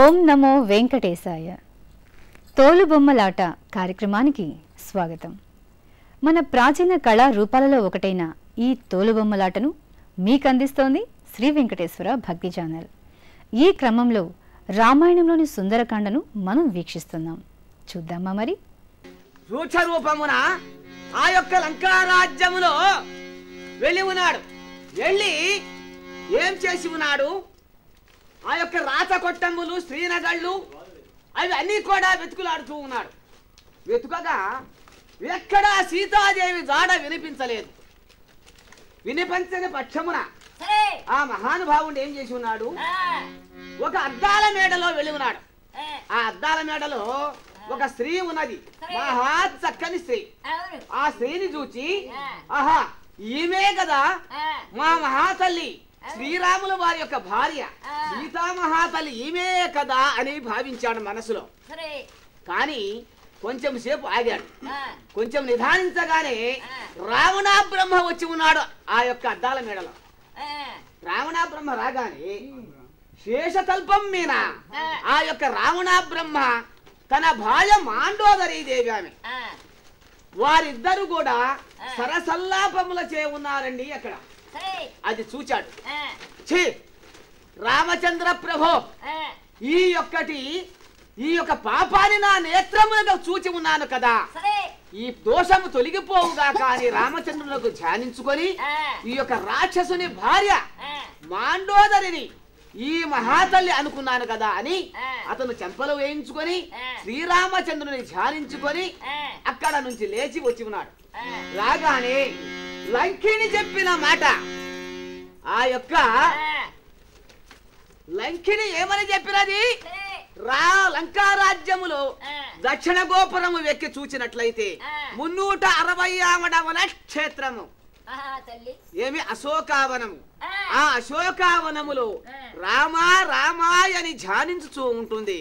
ఓం నమో వెంకటేశాయ. తోలుబొమ్మలాట కార్యక్రమానికి స్వాగతం. మన ప్రాచీన కళా రూపాలలో ఒకటైన ఈ తోలుబొమ్మలాటను మీకు అందిస్తోంది శ్రీ వెంకటేశ్వర భక్తి ఛానల్. ఈ క్రమంలో రామాయణంలోని సుందరకాండను మనం వీక్షిస్తున్నాం. చూద్దామా మరి? రూక్ష రూపమున ఆ యొక్క లంకారాజ్యములో వెళ్ళి ఉన్నాడు. వెళ్ళి ఏం చేసి ఉన్నాడు? ఆ యొక్క రాచకొట్టములు, శ్రీనగళ్ళు అవి అన్నీ కూడా వెతుకులాడుతూ ఉన్నాడు. వెతుకగా ఎక్కడా సీతాదేవి జాడ వినిపించలేదు. వినిపించని పక్షమున ఆ మహానుభావుడు ఏం చేసి ఉన్నాడు? ఒక అద్దాల మేడలో వెళ్ళి ఉన్నాడు. ఆ అద్దాల మేడలో ఒక స్త్రీ ఉన్నది, మహా చక్కని స్త్రీ. ఆ స్త్రీని చూచి, ఆహా ఈమె కదా మా మహాతల్లి శ్రీరాముల వారి యొక్క భార్య సీతామహాతల్లి ఈమె కదా అని భావించాడు మనసులో. కానీ కొంచెం సేపు ఆగాడు. కొంచెం నిదానించగానే రావణ బ్రహ్మ వచ్చి ఉన్నాడు ఆ యొక్క అద్దాల మేడలో. రావణ బ్రహ్మ రాగానే శేషతల్పం మీద ఆ యొక్క రావణ బ్రహ్మ తన భార్య మాండోదరీ దేవి ఆమె, వారిద్దరు కూడా సరసల్లాపముల చే ఉన్నారండి అక్కడ. అది చూచాడు. ఛీ రామచంద్ర ప్రభో, ఈ యొక్క పాపాన్ని నా నేత్రములుగా చూచి ఉన్నాను కదా, ఈ దోషము తొలగిపోవుగా కానీ రామచంద్రులకు ధ్యానించుకొని ఈ యొక్క రాక్షసుని భార్య మాండోదరిని ఈ మహాతల్లి అనుకున్నాను కదా అని అతను చెంపలు వేయించుకొని శ్రీరామచంద్రుని ధ్యానించుకొని అక్కడ నుంచి లేచి వచ్చి ఉన్నాడు. రాగానే లంకిని చెప్పిన మాట, ఆ యొక్క లంకిని ఏమని చెప్పినది? లంకారాజ్యములో దక్షిణ గోపురము వెక్కి చూచినట్లయితే 360 క్షేత్రము ఏమి అశోకావనము. ఆ అశోకావనములో రామా రామాయని ధ్యానించుతూ ఉంటుంది.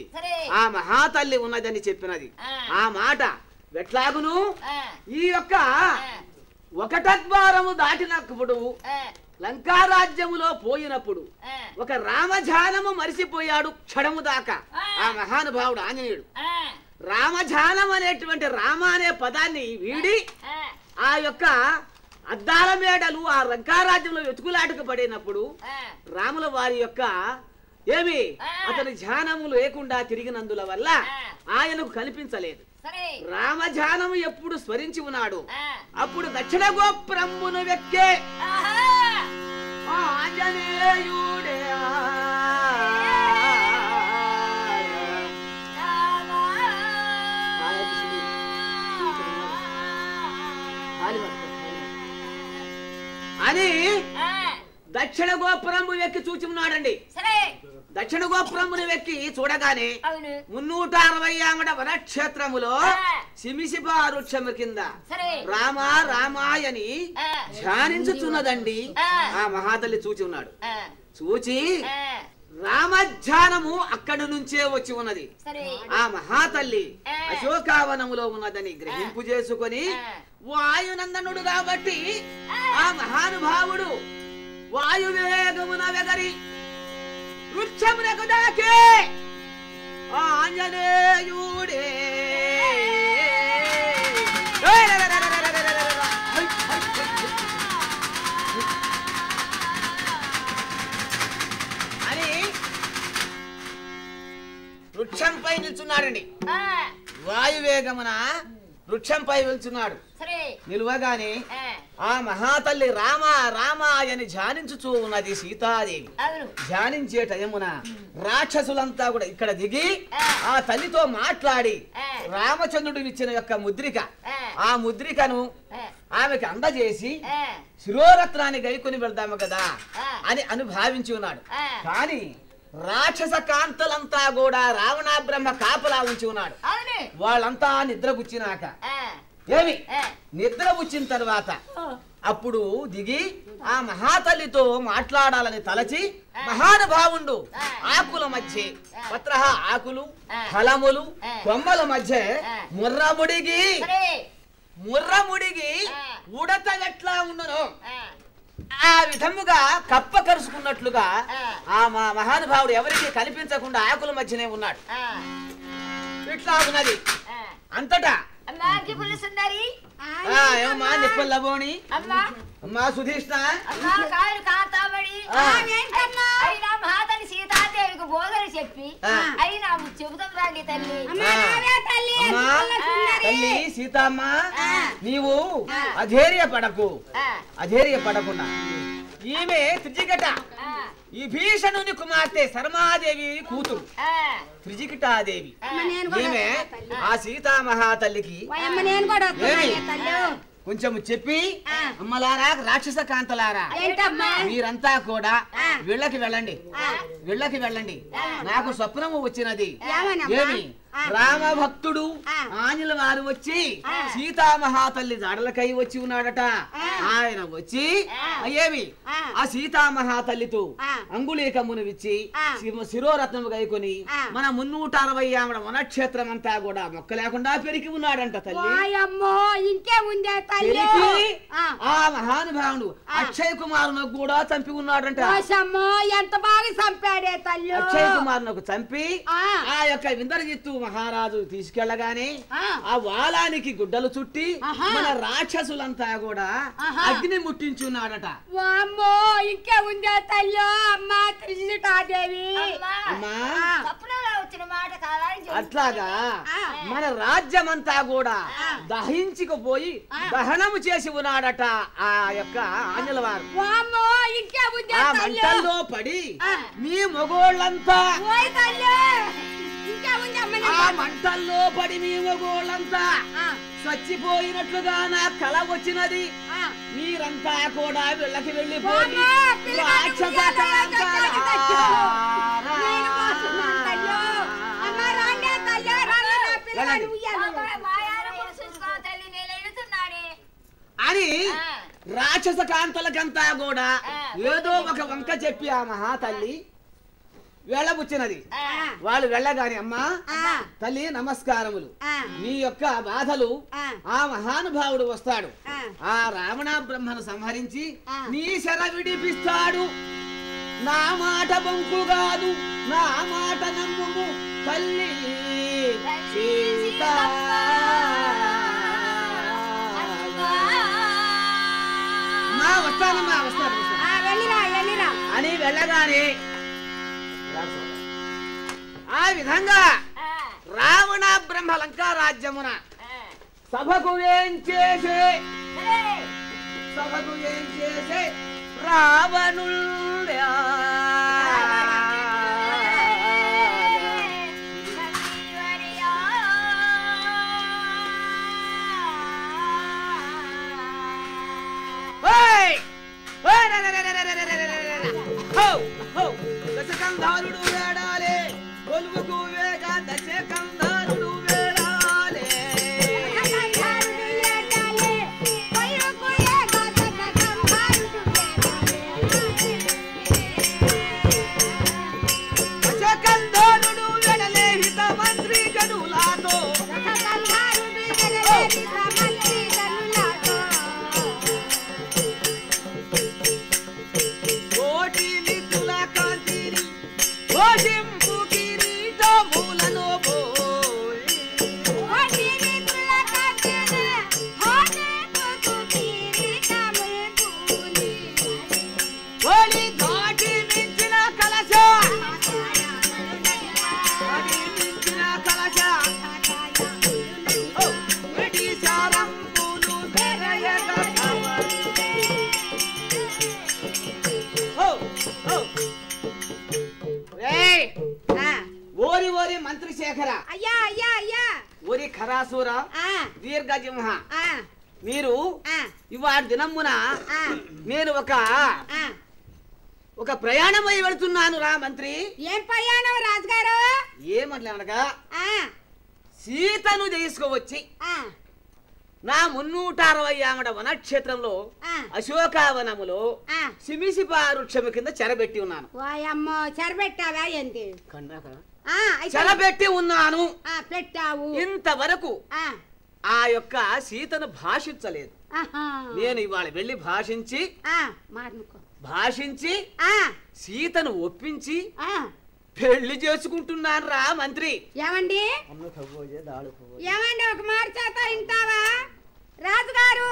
ఆ మహాతల్లి ఉన్నదని చెప్పినది. ఆ మాట ఎట్లాగును ఈ యొక్క 1వ ద్వారము దాటినప్పుడు లంకారాజ్యములో పోయినప్పుడు ఒక రామధ్యానము మరిసిపోయాడు క్షణము దాకా ఆ మహానుభావుడు ఆంజనేయుడు. రామధ్యానం అనేటువంటి రామ అనే పదాన్ని వీడి ఆ యొక్క అద్దాల మేడలు ఆ లంకారాజ్యంలో వెతుకులాటకు పడినప్పుడు రాముల వారి యొక్క ఏమి అతని ధ్యానము లేకుండా తిరిగినందుల వల్ల ఆయనకు కనిపించలేదు. రామధ్యానము ఎప్పుడు స్మరించి ఉన్నాడు అప్పుడు దక్షిణ గోపురమును వెక్కే ఆంజనేయుడే అని దక్షిణ గోపురము వెక్కి చూచి ఉన్నాడండి. దక్షిణ గోపురమును వెక్కి చూడగానే 360 క్షేత్రములో సిమిసిపా వృక్షము కింద రామ రామాయని ధ్యానించుచున్నదండి. ఆ మహాతల్లి చూచి ఉన్నాడు. చూచి రామధ్యానము అక్కడి నుంచే వచ్చి ఉన్నది. ఆ మహాతల్లి అశోకావనములో ఉన్నదని గ్రహింపు చేసుకొని వాయునందనుడు కాబట్టి ఆ మహానుభావుడు వాయువేగమున వెదరి వృక్షమునకు దాకే ఆంజనేయుడే అని వృక్షంపై నిల్చున్నాడండి. వాయువేగమున వృక్షంపై వెళ్తున్నాడు. నిలువగానే ఆ మహాతల్లి రామ రామాయని ధ్యానించుచూ ఉన్నది సీతాదేవి. ధ్యానించే టైమున రాక్షసులంతా కూడా ఇక్కడ దిగి ఆ తల్లితో మాట్లాడి రామచంద్రుడు ఇచ్చిన యొక్క ముద్రిక, ఆ ముద్రికను ఆమెకి అందజేసి శిరోరత్నాన్ని గైకొని వెళ్దాము కదా అని భావించి ఉన్నాడు. కానీ రాక్షస కాంతలంతా కూడా రావణ బ్రహ్మ కాపలా ఉంచి ఉన్నాడు. వాళ్ళంతా నిద్రపుచ్చినాక ఏమి నిద్రపుచ్చిన తర్వాత అప్పుడు దిగి ఆ మహాతల్లితో మాట్లాడాలని తలచి మహానుభావుండు ఆకుల మధ్య పత్రహ ఆకులు ఫలములు కొమ్మల మధ్య ముర్రముడిగి ఉడత ఎట్లా ఉండను ఆ విధముగా కప్ప కరుసుకున్నట్లుగా ఆ మా మహానుభావుడు ఎవరికి కనిపించకుండా ఆకుల మధ్యనే ఉన్నాడు. ఇట్లా ఉన్నది అంతటా. ఏమమ్మా నిప్పల్లబోని అమ్మా సుధీష్ణ సీతాదేవికి బోధన చెప్పి అయినా చెబుతాం రండి తల్లి. తల్లి సీతమ్మ నీవు అధైర్యపడకుండా ఈమె త్రిజికట ఈ భీషణుని కుమార్తె శర్మాదేవి కూతురు త్రిజికటాదేవి. ఈమె ఆ సీతామహాతల్లికి కొంచెం చెప్పి అమ్మలారా రాక్షస కాంతలారా మీరంతా కూడా వీళ్ళకి వెళ్ళండి నాకు స్వప్నము వచ్చినది. ఏమి రామభక్తుడు ఆంజనేయుల వారు వచ్చి సీతామహాతల్లి జాడలకై వచ్చి ఉన్నాడట. ఆయన వచ్చి ఏమి ఆ సీతామహాతల్లితో అంగుళీకమును ఇచ్చి శిరోరత్నము గైకొని మన 360 ఆవిడ వనక్షేత్రం అంతా కూడా మొక్క లేకుండా పెరిగి ఉన్నాడంట. తల్లి ఆ మహానుభావుడు అక్షయ్ కుమారును కూడా చంపి ఉన్నాడంట. ఎంత బాగా చంపాడే తల్లి. అక్షయ్ కుమారునకు చంపి ఆ యొక్క ఇంద్రజిత్తు మహారాజు తీసుకెళ్లగానే ఆ వాలానికి గుడ్డలు చుట్టి మన రాక్షసులంతా కూడా అగ్ని ముట్టించున్నాడట. ఇంకే ఉందే తల్లి. అమ్మా త్రిజిటాదేవి అట్లాగా మన రాజ్యమంతా కూడా దహించుకుపోయి దహనము చేసి ఉన్నాడట ఆ యొక్క ఆంజనేయుల వారు. ఆ మంటల్లో పడి మీ మగోళ్ళంతా చచ్చిపోయినట్లుగా నా కళ వచ్చినది. మీరంతా కూడా వీళ్ళకి వెళ్ళిపోయి అని రాక్షస కాంతలకంతా కూడా ఏదో ఒక వంక చెప్పి ఆ మహాతల్లి వెళ్ళబుచ్చినది. వాళ్ళు వెళ్ళగాని అమ్మా తల్లి నమస్కారములు, నీ యొక్క బాధలు ఆ మహానుభావుడు వస్తాడు, ఆ రావణ బ్రహ్మను సంహరించి నీ శర విడిపిస్తాడు. నా మాట బొంకు కాదు, నా మాట నమ్ముము తల్లి సీత వస్తానమ్మా వస్తాను అని వెళ్ళగానే ఆ విధంగా రావణ బ్రహ్మ లంకా రాజ్యమున సభకు ఏం చేసే రావణుల్లా దశకంధారుడు వేడాలే కొలువుకు వేగ దశకంధారుడు వేడాలే దశకంధారుడు వెడలే హిత మంత్రి గడులాతో ఖరాసుర దీర్ఘజింహ మీరు ఇవాళ దినమున నేను ఒక ప్రయాణం అయి వెళ్తున్నాను రా మంత్రి. ఏం ప్రయాణం రాజుగారు? ఏమట్లనగా సీతను తీసుకువచ్చి నా 360 ఆమడ వనక్షేత్రంలో అశోకావనములో సిమిసిపారుక్షము కింద చెరబెట్టి ఉన్నాను. చెరబెట్టావా ఏంటి? చెరబెట్టి ఉన్నాను. పెట్టావు. ఇంతవరకు ఆ యొక్క సీతను భాషించలేదు. నేను ఇవాళ వెళ్ళి భాషించి సీతను ఒప్పించి పెళ్లి చేసుకుంటున్నాను రా మంత్రి. ఏమండి ఏమండి ఒక మాట చేత వింటావా? రాజుగారు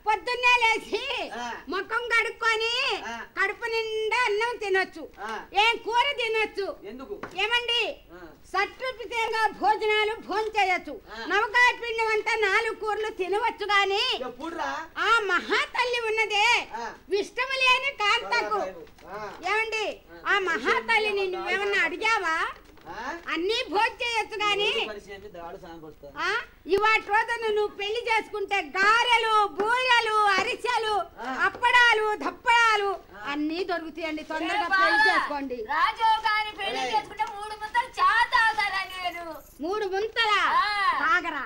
పొద్దున్నే లేచి ముఖం కడుక్కొని కడుపు నిండా అన్నం తినొచ్చు, ఏం కూర తినొచ్చు. ఏమండి సత్రుపితంగా భోజనాలు భోంచేయచ్చు, నవకాయ పిండి వంట 4 కూరలు తినవచ్చు. గాని ఆ మహాతల్లి ఉన్నదే ఇష్టం లేని కాంతకు. ఏమండి ఆ మహాతల్లిని నువ్వేమన్నా అడిగావా? అన్ని భోంచేయచ్చు. గాని ఇవాటి రోజున నువ్వు పెళ్లి చేసుకుంటే గారెలు, బూరెలు, అరిసెలు, అప్పడాలు, దప్పడాలు అన్ని దొరుకుతాయండి. తొందరగా పెళ్లి చేసుకోండి. పెళ్లి చేసుకుంటే 3 ముంతలు చా తాగుతారా? నేను 3 ముంతలా తాగరా?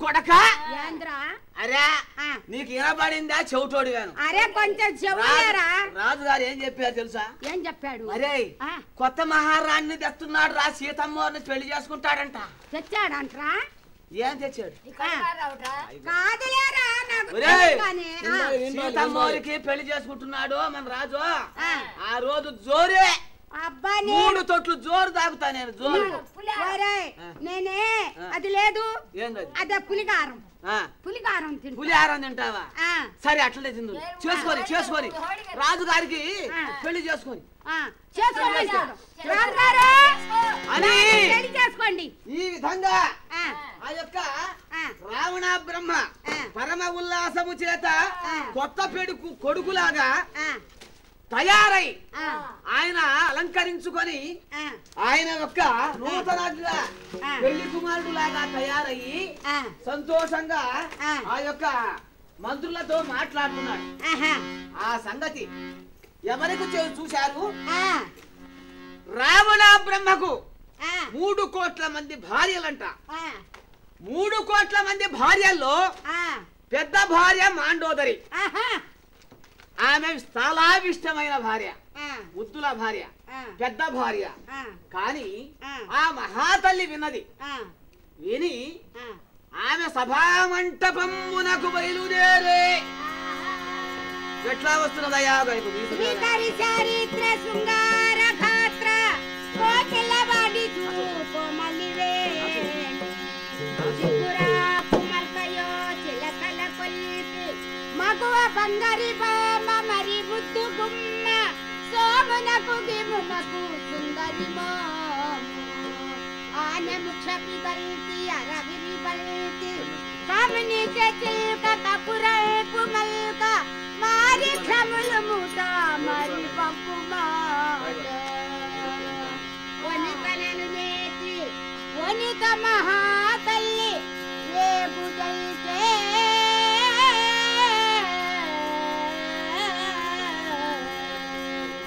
కొడక అరే నీకు వినబడిందా? చెవిటోడు గాను. అరే కొంచెం చెవులేరా? రాజుగారు ఏం చెప్పారు తెలుసా? ఏం చెప్పాడు? అరే కొత్త మహారాణిని తెస్తున్నాడు రా, సీతమ్మని పెళ్లి చేసుకుంటాడంట. తెచ్చాడంట్రా? ఏం తెచ్చాడు? కాదులేరా, సీతమ్మకి పెళ్లి చేసుకుంటున్నాడు మన రాజు. ఆ రోజు జోరే 3 తొట్లు జోరు తాగుతా నేను. జోరు నేనే అది లేదు, అదే పులిగారం. పులిహారం తింటావా? సరే అట్లనే తిందు. చేసుకొని రాజుగారికి పెళ్లి చేసుకొని చేసుకోండి. ఈ విధంగా ఆ యొక్క రావణ బ్రహ్మ పరమ ఉల్లాసము చేత కొత్త కొడుకులాగా తయారై ఆయన అలంకరించుకొని ఆయన యొక్క నూతనంగా పెళ్లి కుమారుడు లాగా తయారయ్యి సంతోషంగా ఆ యొక్క మంత్రులతో మాట్లాడుతున్నాడు. ఆ సంగతి ఎవరికి చూశారు? రావణ బ్రహ్మకు 3 కోట్ల మంది భార్యలంట. 3 కోట్ల మంది భార్యల్లో పెద్ద భార్య మాండోదరి. ఆమె చాలా ఇష్టమైన భార్య, ముద్దుల భార్య, పెద్ద భార్య. కానీ ఆ మహాతల్లి విని ఆమె సభామంటపమునకు బయలుదేరే ఎట్లా వస్తున్నదయ్యా? మగువ బంగారి బామ మరి బుద్ధు గుమ్మ సోమునకు గిమునకు సుందరి ఆనే ముక్షపి బల్తి అరవిరి బల్తి కామిని చిల్క కపురల్పు మల్క మారి క్షములు మూట మరి పంపు మాట వనితలను నేతి వనిత మహాతల్లి ఏ బుదైతే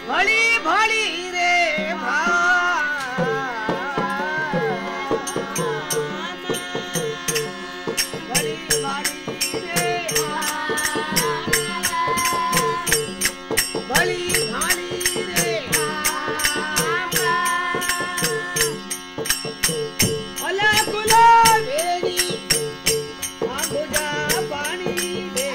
भली भली रे भली भली रे भली भली रे अला कुला वेणी आगुजा पानी रे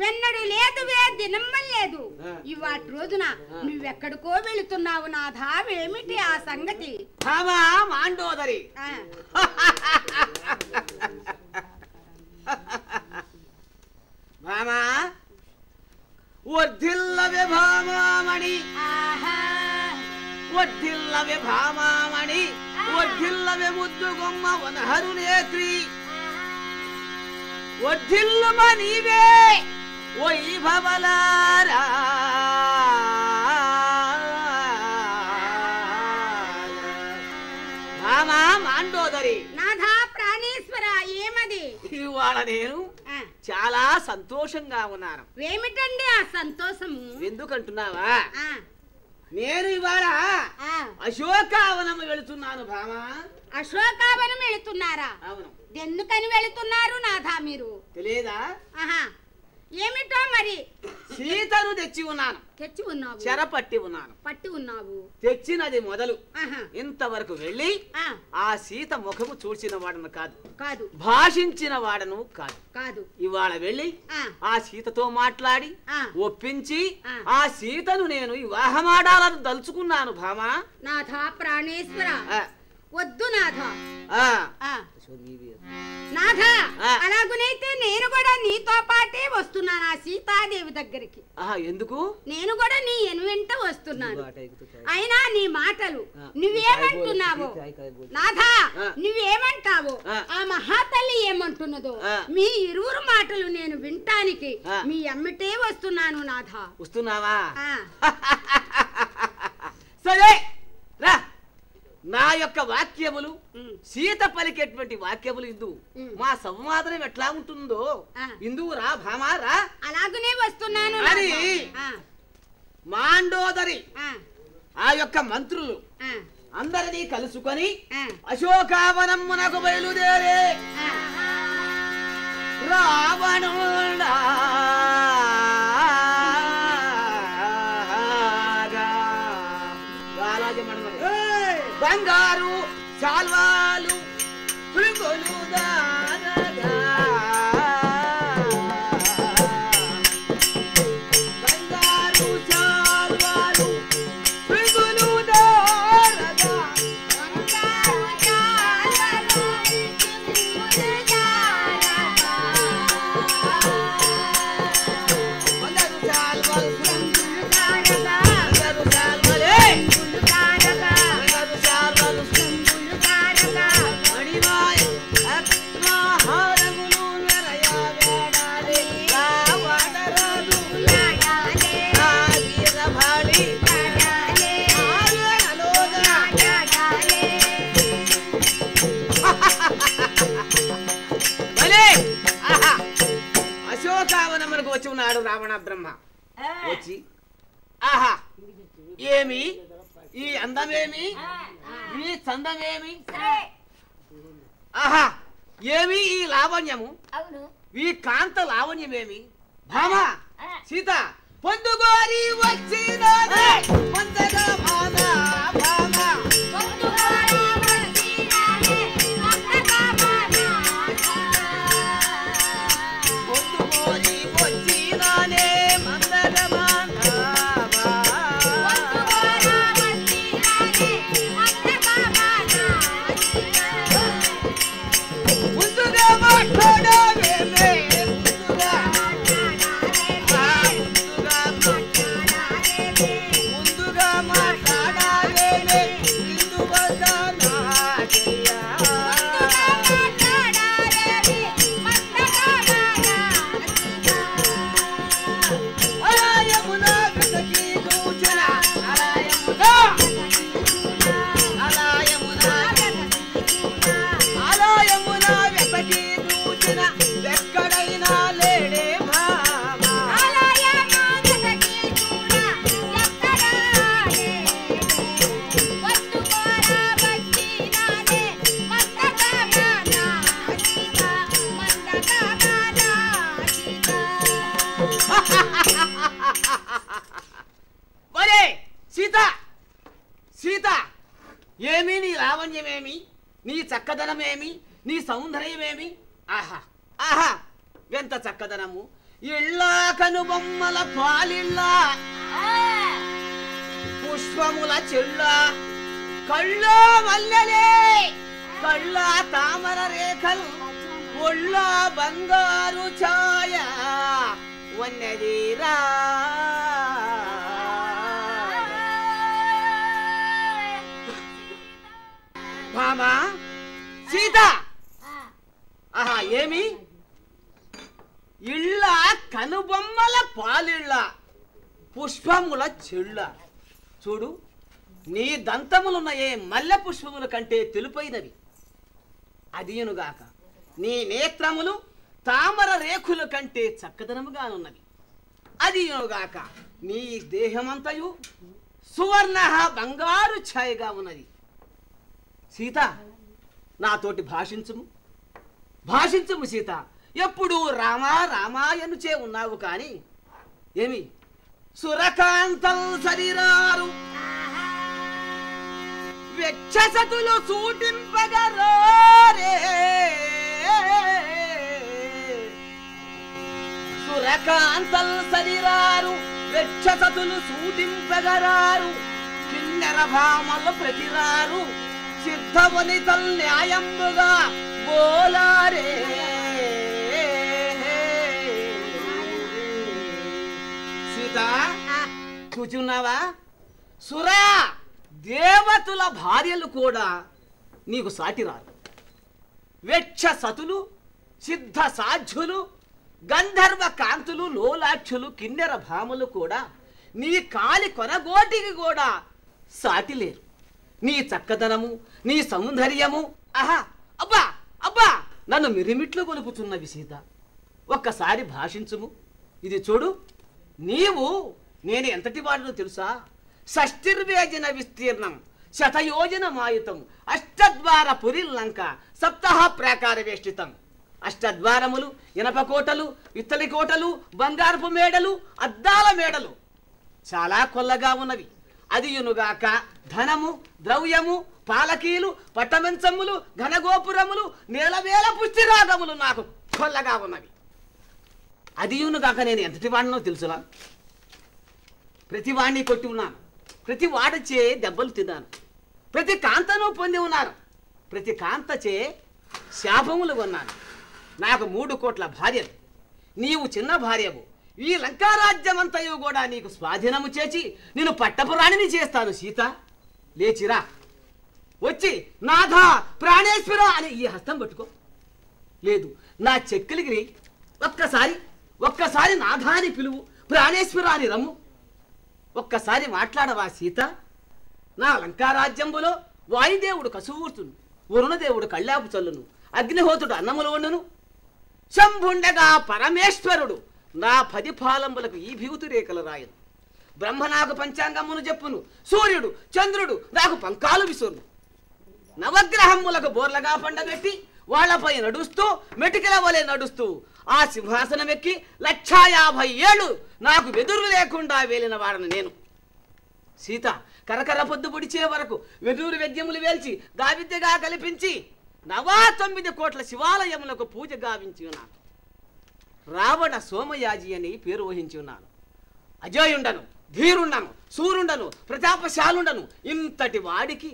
వెన్నడు లేదువే దినమ్మం లేదు ఇవాటి రోజున నువ్వెక్కడికో వెళుతున్నావు నాథా ఏమిటి ఆ సంగతి మాండోదరి భామా వర్ధిల్లవే భామామణి వర్ధిల్లవే భామామణి వర్ధిల్లవే ముద్దుగొమ్మ వనహరు నేత్రి వర్ధిల్లమ నీవే వైభవలారా భామా మాండోదరి నాథా ప్రాణేశ్వర ఏమది ఇవాళ నేను చాలా సంతోషంగా ఉన్నాను ఏమిటండి ఆ సంతోషము ఎందుకంటున్నావా నేను ఇవాళ అశోకావనం వెళుతున్నాను భామా అశోకావనం వెళుతున్నారా అవును ఎందుకని వెళుతున్నారు నాథా మీరు తెలియదా ఏమిటో మరి సీతను తెచ్చి ఉన్నాను తెచ్చి ఉన్నావు చెరపట్టి ఉన్నాను పట్టి ఉన్నావు తెచ్చినది మొదలు ఇంతవరకు వెళ్ళి ఆ సీత ముఖము చూసిన వాడను కాదు కాదు భాషించిన వాడను కాదు కాదు ఇవాళ వెళ్ళి ఆ సీతతో మాట్లాడి ఒప్పించి ఆ సీతను నేను వివాహమాడాలని దలుచుకున్నాను భామా నాథా ప్రాణేశ్వర వద్దు నాథా నాథా అలాగునైతే నేను కూడా నీతో పాటే వస్తున్నాను ఆ సీతాదేవి దగ్గరికి ఎందుకు నేను కూడా నీ ఎనువెంట వస్తున్నాను అయినా నీ మాటలు నువ్వేమంటున్నావు నాథా నువ్వేమంటావు ఆ మహాతల్లి ఏమంటున్నదో మీ ఇరువురు మాటలు నేను వింటానికి మీ అమ్మటే వస్తున్నాను నాథా వస్తున్నావా సరే రా నా యొక్క వాక్యములు సీత పలికేటువంటి వాక్యములు ఇందు మా సంవాదనం ఎట్లా ఉంటుందో ఇందు రా భామా రా అలాగనే వస్తున్నాను అని మాండోదరి ఆ యొక్క మంత్రులు అందరినీ కలుసుకొని అశోకావనమునకు బయలుదేరే రావణుడా బంగారు శాల్వాలు పురుగులు దానగా బంగారు శాల్వాలు పురుగులు దానగా అశోకావనమునకు వచ్చి ఉన్నాడు రావణ బ్రహ్మ వచ్చి ఆహా ఏమి ఈ అందమేమి ఈ చందమేమి ఆహా ఏమి ఈ లావణ్యము ఈ కాంత లావణ్యమేమి భామా సీత పొందుగోరి వచ్చిన ఏమి నీ లావణ్యమేమి నీ చక్కదనమేమి నీ సౌందర్యమేమి ఆహా ఆహా ఎంత చక్కదనము ఇళ్ళ కనుబొమ్మల పాలిళ్ళ పుష్పముల చెళ్ళ కళ్ళ మల్లెలే కళ్ళ తామర రేఖలు ఒళ్ళ బంగారు ఛాయ వన్నెదీరా మామా సీత ఆహా ఏమి ఇళ్ళ కనుబొమ్మల పాలిళ్ళ పుష్పముల చెళ్ళ చూడు నీ దంతములున్నయే మల్లె పుష్పముల కంటే తెలుపైనవి అదియునుగాక నీ నేత్రములు తామర రేఖుల కంటే చక్కదనముగానున్నవి అదియునుగాక నీ దేహమంతయు సువర్ణ బంగారు ఛాయగా ఉన్నది సీత నాతోటి భాషించుము భాషించుము సీత ఎప్పుడు రామా రామాయనుచే ఉన్నావు కాని ఏమి సురకాంతం శరీరారు వెచ్చసతులు సూటింపగరారే సురకాంతల్ శరీరారు వెచ్చసతులు సూటింపగరారు కిన్నెర భామలు ప్రతిరారు సిద్ధవనితల్ న్యాయంబుగా బోలారే సీత కూర్చున్నావా సురా దేవతల భార్యలు కూడా నీకు సాటిరారు వెచ్చ సతులు సిద్ధ సాధ్యులు గంధర్వ కాంతులు లోలాక్షులు కిన్నెర భామలు కూడా నీ కాలి కొనగోటికి కూడా సాటిలేరు నీ చక్కదనము నీ సౌందర్యము ఆహా అబ్బా అబ్బా నన్ను మిరిమిట్లు కొలుపుతున్నవి సీత ఒక్కసారి భాషించుము ఇది చూడు నీవు నేను ఎంతటి వాడినో తెలుసా షష్టిర్వేజన విస్తీర్ణం శతయోజన మాయుతం అష్టద్వార పురిల్లంక సప్తహ ప్రాకార వేష్టితం అష్టద్వారములు ఇనపకోటలు ఇత్తలి కోటలు బంగారపు మేడలు అద్దాల మేడలు చాలా కొల్లగా ఉన్నవి అదియునుగాక ధనము ద్రవ్యము పాలకీలు పట్టమంచములు ఘనగోపురములు నేలవేల పుష్టిరాగములు నాకు కొల్లగా ఉన్నవి అదియునుగాక నేను ఎంతటి వాడినో తెలుసులా ప్రతి వాడిని కొట్టి ఉన్నాను ప్రతి వాడచే దెబ్బలు తిన్నాను ప్రతి కాంతను పొంది ఉన్నాను ప్రతి కాంతచే శాపములు కొన్నాను నాకు 3 కోట్ల భార్యలు నీవు చిన్న భార్యవు ఈ లంకారాజ్యమంతయు కూడా నీకు స్వాధీనము చేసి నేను పట్టపురాణిని చేస్తాను సీత లేచిరా వచ్చి నాథా ప్రాణేశ్వర అని ఈ హస్తం పట్టుకో లేదు నా చెక్కిలికి ఒక్కసారి నాథా అని పిలువు ప్రాణేశ్వర అని రమ్ము ఒక్కసారి మాట్లాడవా సీత నా లంకారాజ్యంబులో వాయుదేవుడు కసువూర్తును వరుణదేవుడు కళ్ళాపు చల్లును అగ్నిహోతుడు అన్నములు వండును శంభుండగా పరమేశ్వరుడు నా 10 పాలంబులకు ఈ భీవుతి రేఖలు రాయను బ్రహ్మ నాకు పంచాంగమును చెప్పును సూర్యుడు చంద్రుడు నాకు పంకాలు విసురును నవగ్రహములకు బోర్లగా పండబెట్టి వాళ్లపై నడుస్తూ మెటికల వలె నడుస్తూ ఆ సింహాసనం ఎక్కి 150 ఏళ్ళు నాకు వెదురు లేకుండా వేలిన వాడను నేను సీత కరకర పొద్దు పొడిచే వరకు వెదురు వెద్యములు వేల్చి గావిద్యగా కల్పించి 9 కోట్ల శివాలయములకు పూజ గావించి ఉన్నాను రావణ సోమయాజి అని పేరు వహించి ఉన్నాను అజయుండను ధీరుండను సూరుండను ప్రతాపశాలుండను ఇంతటి వాడికి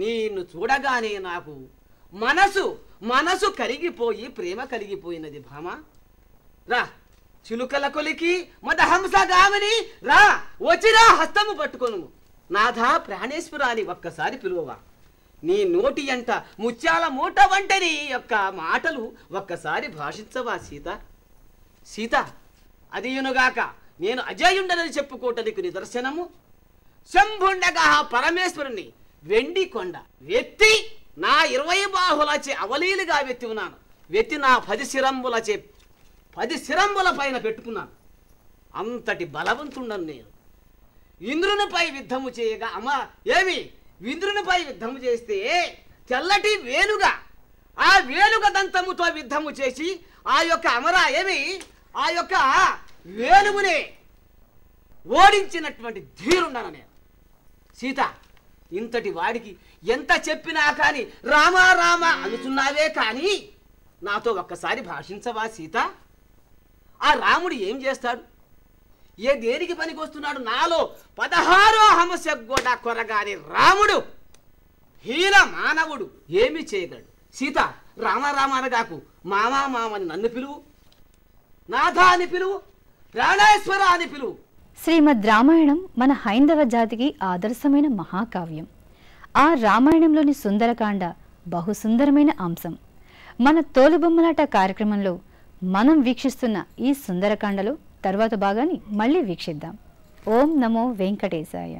నిన్ను చూడగానే నాకు మనసు కరిగిపోయి ప్రేమ కలిగిపోయినది భామ రా చిలుకల కొలికి మదహంస గామిని రా వచ్చిరా హస్తము పట్టుకొను నాథా ప్రాణేశ్వర అని ఒక్కసారి పిలువవా నీ నోటి ఎంట ముత్యాల మూట వంటని యొక్క మాటలు ఒక్కసారి భాషించవా సీత సీత అదియునుగాక నేను అజయుండనని చెప్పుకోవటానికి నిదర్శనము శంభుండగా పరమేశ్వరుని వెండి కొండ వెత్తి నా 20 బాహులచే అవలీలుగా వెత్తి ఉన్నాను వెత్తి నా 10 శిరంబులచే 10 శిరంబుల పైన పెట్టుకున్నాను అంతటి బలవంతుండను నేను ఇంద్రునిపై యుద్ధము చేయగా అమ్మా ఏమి ఇంద్రునిపై యుద్ధము చేస్తే తెల్లటి వేలుగా ఆ వేలుగ దంతముతో యుద్ధము చేసి ఆ యొక్క ఆ యొక్క వేలుగునే ఓడించినటువంటి ధీరుండను నేను సీత ఇంతటి వాడికి ఎంత చెప్పినా కానీ రామా రామ అనుచున్నావే కానీ నాతో ఒక్కసారి భాషించవా సీత ఆ రాముడు ఏం చేస్తాడు? ఏ దేనికి పనికి వస్తున్నాడు? నాలో 16వ హంస గోడ కొరగాని రాముడు హీన మానవుడు ఏమి చేయగలడు? సీత, రామ రామ అనగాకు, మామా మామని నన్ను పిలువు, నాథ అని పిలువు, ప్రాణేశ్వర అని పిలువు. శ్రీమద్ రామాయణం మన హైందవ జాతికి ఆదర్శమైన మహాకావ్యం. ఆ రామాయణంలోని సుందరకాండ బహుసుందరమైన అంశం. మన తోలుబొమ్మలాట కార్యక్రమంలో మనం వీక్షిస్తున్న ఈ సుందరకాండలో తర్వాత భాగాన్ని మళ్ళీ వీక్షిద్దాం. ఓం నమో వెంకటేశాయ.